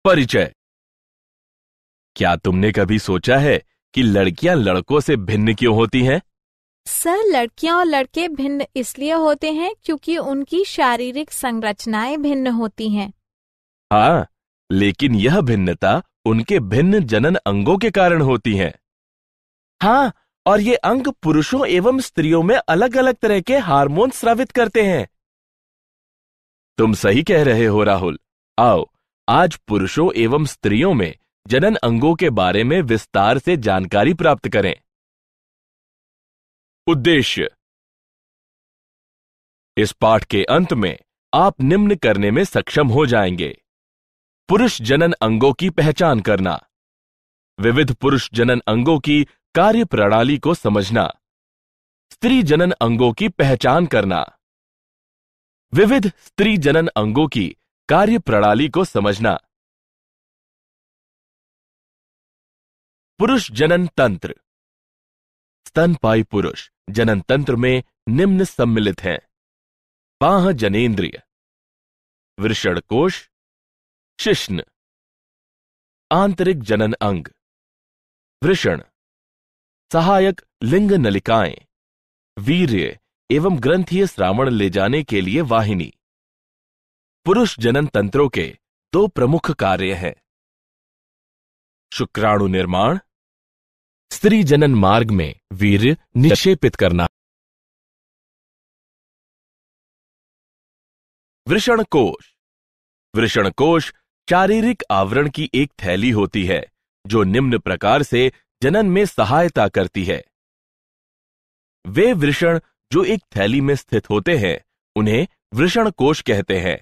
परिचय। क्या तुमने कभी सोचा है कि लड़कियां लड़कों से भिन्न क्यों होती हैं? सर, लड़कियां और लड़के भिन्न इसलिए होते हैं क्योंकि उनकी शारीरिक संरचनाएं भिन्न होती हैं। हाँ, लेकिन यह भिन्नता उनके भिन्न जनन अंगों के कारण होती है। हाँ, और ये अंग पुरुषों एवं स्त्रियों में अलग अलग तरह के हार्मोन स्रावित करते हैं। तुम सही कह रहे हो राहुल। आओ, आज पुरुषों एवं स्त्रियों में जनन अंगों के बारे में विस्तार से जानकारी प्राप्त करें। उद्देश्य। इस पाठ के अंत में आप निम्न करने में सक्षम हो जाएंगे: पुरुष जनन अंगों की पहचान करना, विविध पुरुष जनन अंगों की कार्य प्रणाली को समझना, स्त्री जनन अंगों की पहचान करना, विविध स्त्री जनन अंगों की कार्य प्रणाली को समझना। पुरुष जनन तंत्र। स्तनपायी पुरुष जनन तंत्र में निम्न सम्मिलित हैं: बाह्य जनेंद्रिय, वृषणकोश, शिश्न, आंतरिक जनन अंग, वृषण, सहायक लिंग नलिकाएं, वीर्य एवं ग्रंथीय श्रावण ले जाने के लिए वाहिनी। पुरुष जनन तंत्रों के दो प्रमुख कार्य हैं: शुक्राणु निर्माण, स्त्री जनन मार्ग में वीर्य निक्षेपित करना। वृषणकोश। वृषणकोश शारीरिक आवरण की एक थैली होती है जो निम्न प्रकार से जनन में सहायता करती है। वे वृषण जो एक थैली में स्थित होते हैं उन्हें वृषणकोश कहते हैं।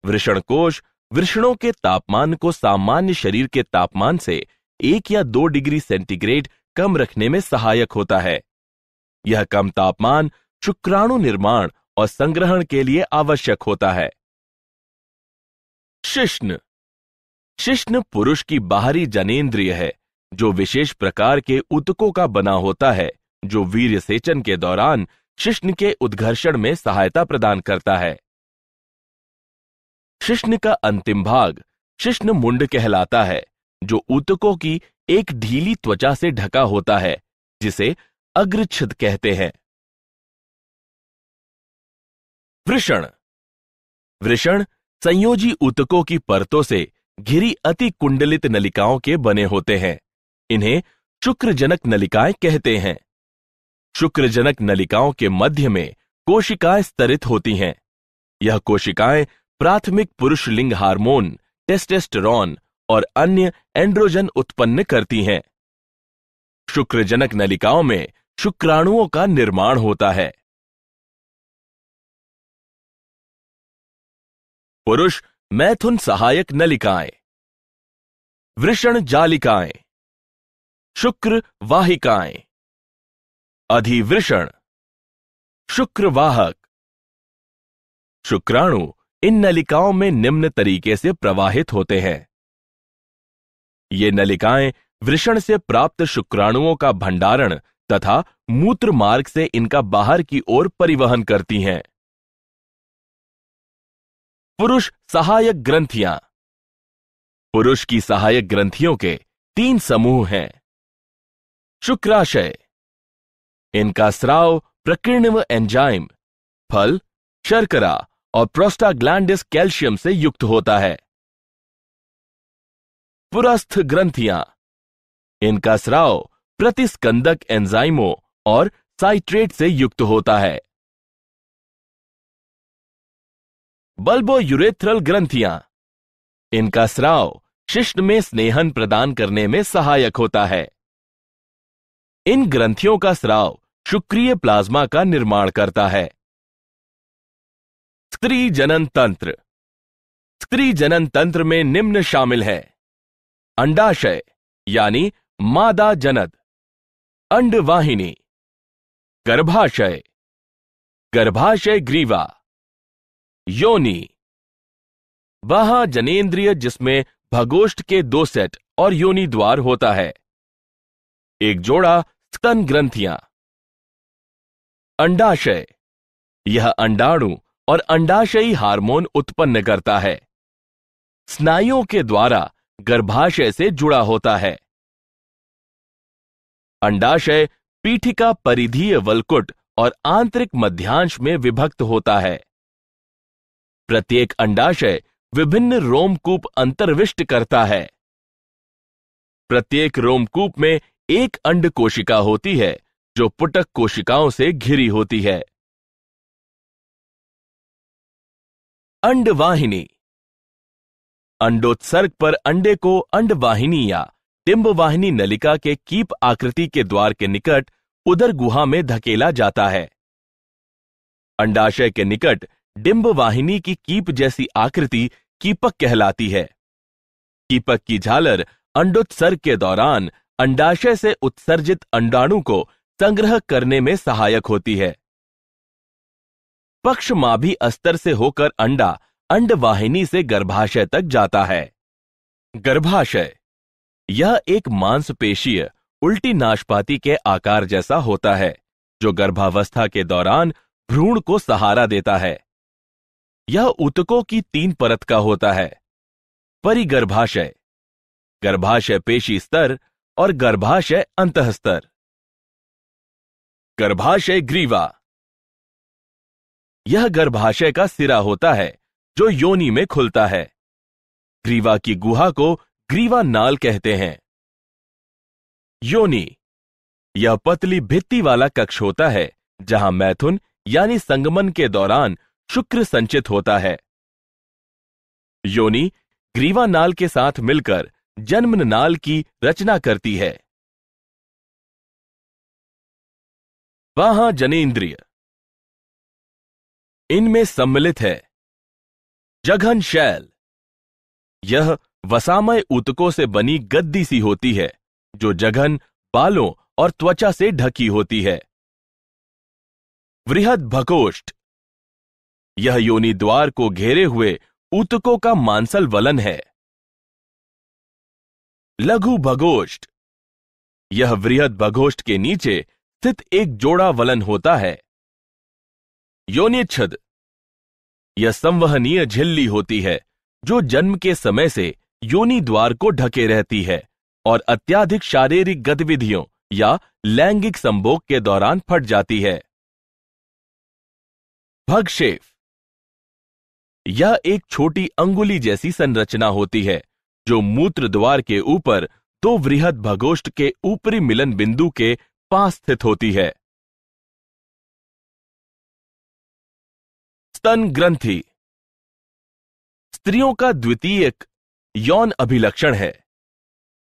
वृषणकोश वृषणों के तापमान को सामान्य शरीर के तापमान से 1 या 2 डिग्री सेंटीग्रेड कम रखने में सहायक होता है। यह कम तापमान शुक्राणु निर्माण और संग्रहण के लिए आवश्यक होता है। शिश्न। शिश्न पुरुष की बाहरी जनेंद्रिय है जो विशेष प्रकार के ऊतकों का बना होता है जो वीर्य सेचन के दौरान शिश्न के उद्घर्षण में सहायता प्रदान करता है। शिश्न का अंतिम भाग शिश्न मुंड कहलाता है जो ऊतकों की एक ढीली त्वचा से ढका होता है जिसे अग्रछिद कहते हैं। वृषण। वृषण संयोजी ऊतकों की परतों से घिरी अति कुंडलित नलिकाओं के बने होते हैं। इन्हें शुक्रजनक नलिकाएं कहते हैं। शुक्रजनक नलिकाओं के मध्य में कोशिकाएं स्तरित होती हैं। यह कोशिकाएं प्राथमिक पुरुष लिंग हार्मोन टेस्टोस्टेरोन और अन्य एंड्रोजन उत्पन्न करती हैं। शुक्रजनक नलिकाओं में शुक्राणुओं का निर्माण होता है। पुरुष मैथुन सहायक नलिकाएं, वृषण जालिकाएं, शुक्र वाहिकाएं, अधिवृषण, शुक्रवाहक। शुक्राणु इन नलिकाओं में निम्न तरीके से प्रवाहित होते हैं। ये नलिकाएं वृषण से प्राप्त शुक्राणुओं का भंडारण तथा मूत्र मार्ग से इनका बाहर की ओर परिवहन करती हैं। पुरुष सहायक ग्रंथियां। पुरुष की सहायक ग्रंथियों के 3 समूह हैं। शुक्राशय। इनका स्राव प्रकीर्ण व एंजाइम, फल, शर्करा और प्रोस्टाग्लैंडिस कैल्शियम से युक्त होता है। पुरस्थ ग्रंथियां। इनका स्राव प्रतिस्कंदक एंजाइमों और साइट्रेट से युक्त होता है। बल्बोयूरेथ्रल ग्रंथियां। इनका स्राव शिश्न में स्नेहन प्रदान करने में सहायक होता है। इन ग्रंथियों का स्राव शुक्रीय प्लाज्मा का निर्माण करता है। स्त्री जनन तंत्र। स्त्री जनन तंत्र में निम्न शामिल है: अंडाशय यानी मादा जनद, अंडवाहिनी, गर्भाशय, गर्भाशय ग्रीवा, योनि, बाह्य जनेंद्रिय जिसमें भगोष्ठ के 2 सेट और योनि द्वार होता है, एक जोड़ा स्तन ग्रंथियां, अंडाशय। यह अंडाणु और अंडाशयी हार्मोन उत्पन्न करता है। स्नायुओं के द्वारा गर्भाशय से जुड़ा होता है। अंडाशय पीठिका परिधीय वल्कुट और आंतरिक मध्यांश में विभक्त होता है। प्रत्येक अंडाशय विभिन्न रोमकूप अंतर्विष्ट करता है। प्रत्येक रोमकूप में एक अंड कोशिका होती है जो पुटक कोशिकाओं से घिरी होती है। अंडवाहिनी। अंडोत्सर्ग पर अंडे को अंडवाहिनी या डिंबवाहिनी नलिका के कीप आकृति के द्वार के निकट उदर गुहा में धकेला जाता है। अंडाशय के निकट डिंबवाहिनी की कीप जैसी आकृति कीपक कहलाती है। कीपक की झालर अंडोत्सर्ग के दौरान अंडाशय से उत्सर्जित अंडाणु को संग्रह करने में सहायक होती है। पक्षमाभी अस्तर से होकर अंडा अंडवाहिनी से गर्भाशय तक जाता है। गर्भाशय यह एक मांसपेशीय उल्टी नाशपाती के आकार जैसा होता है जो गर्भावस्था के दौरान भ्रूण को सहारा देता है। यह ऊतकों की 3 परत का होता है: परिगर्भाशय, गर्भाशय पेशी स्तर और गर्भाशय अंतःस्तर। गर्भाशय ग्रीवा यह गर्भाशय का सिरा होता है जो योनि में खुलता है। ग्रीवा की गुहा को ग्रीवा नाल कहते हैं। योनि यह पतली भित्ति वाला कक्ष होता है जहां मैथुन यानी संगमन के दौरान शुक्र संचित होता है। योनि ग्रीवा नाल के साथ मिलकर जन्म नाल की रचना करती है। बाह्य जनेंद्रिय इनमें सम्मिलित है जघन शैल। यह वसामय ऊतकों से बनी गद्दी सी होती है जो जघन, बालों और त्वचा से ढकी होती है। वृहद भगोष्ठ यह योनि द्वार को घेरे हुए ऊतकों का मांसल वलन है। लघु भगोष्ठ यह वृहद भगोष्ठ के नीचे स्थित एक जोड़ा वलन होता है। योनिच्छद यह संवहनीय झिल्ली होती है जो जन्म के समय से योनि द्वार को ढके रहती है और अत्यधिक शारीरिक गतिविधियों या लैंगिक संभोग के दौरान फट जाती है। भगशेफ यह एक छोटी अंगुली जैसी संरचना होती है जो मूत्र द्वार के ऊपर 2 वृहद भगोष्ठ के ऊपरी मिलन बिंदु के पास स्थित होती है। स्तन ग्रंथि स्त्रियों का द्वितीयक यौन अभिलक्षण है।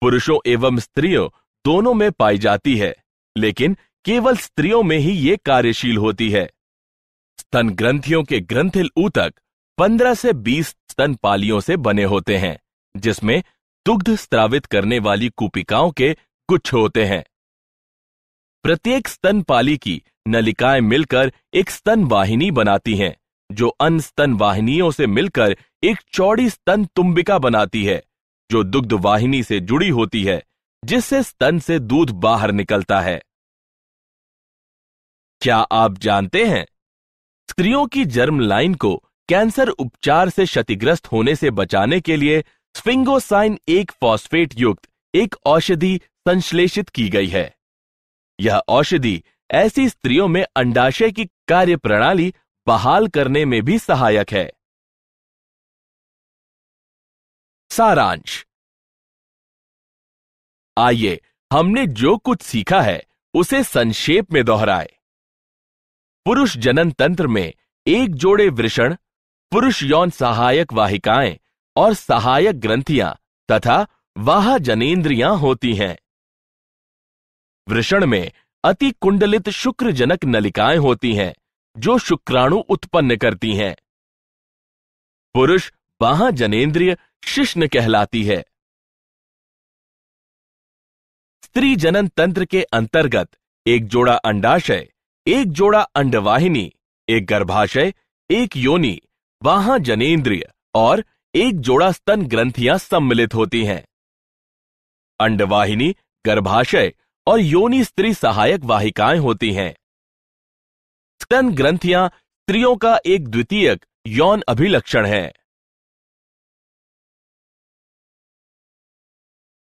पुरुषों एवं स्त्रियों दोनों में पाई जाती है, लेकिन केवल स्त्रियों में ही ये कार्यशील होती है। स्तन ग्रंथियों के ग्रंथिल ऊतक 15 से 20 स्तन पालियों से बने होते हैं, जिसमें दुग्ध स्त्रावित करने वाली कूपिकाओं के गुच्छ होते हैं। प्रत्येक स्तन पाली की नलिकाएं मिलकर एक स्तन वाहिनी बनाती हैं, जो अन्य स्तन वाहिनियों से मिलकर एक चौड़ी स्तन तुम्बिका बनाती है, जो दुग्ध वाहिनी से जुड़ी होती है, जिससे स्तन से दूध बाहर निकलता है। क्या आप जानते हैं, स्त्रियों की जर्म लाइन को कैंसर उपचार से क्षतिग्रस्त होने से बचाने के लिए स्फिंगोसाइन 1 फॉस्फेट युक्त एक औषधि संश्लेषित की गई है। यह औषधि ऐसी स्त्रियों में अंडाशय की कार्यप्रणाली बहाल करने में भी सहायक है। सारांश। आइए हमने जो कुछ सीखा है उसे संक्षेप में दोहराए। पुरुष जनन तंत्र में एक जोड़े वृषण, पुरुष यौन सहायक वाहिकाएं और सहायक ग्रंथियां तथा वाह जनेंद्रियां होती हैं। वृषण में अति कुंडलित शुक्रजनक नलिकाएं होती हैं जो शुक्राणु उत्पन्न करती हैं। पुरुष बाह्य जनेंद्रिय शिश्न कहलाती है। स्त्री जनन तंत्र के अंतर्गत एक जोड़ा अंडाशय, एक जोड़ा अंडवाहिनी, एक गर्भाशय, एक योनि, बाह्य जनेंद्रिय और एक जोड़ा स्तन ग्रंथियां सम्मिलित होती हैं। अंडवाहिनी, गर्भाशय और योनि स्त्री सहायक वाहिकाएं होती हैं। स्तन ग्रंथियां स्त्रियों का एक द्वितीयक यौन अभिलक्षण है।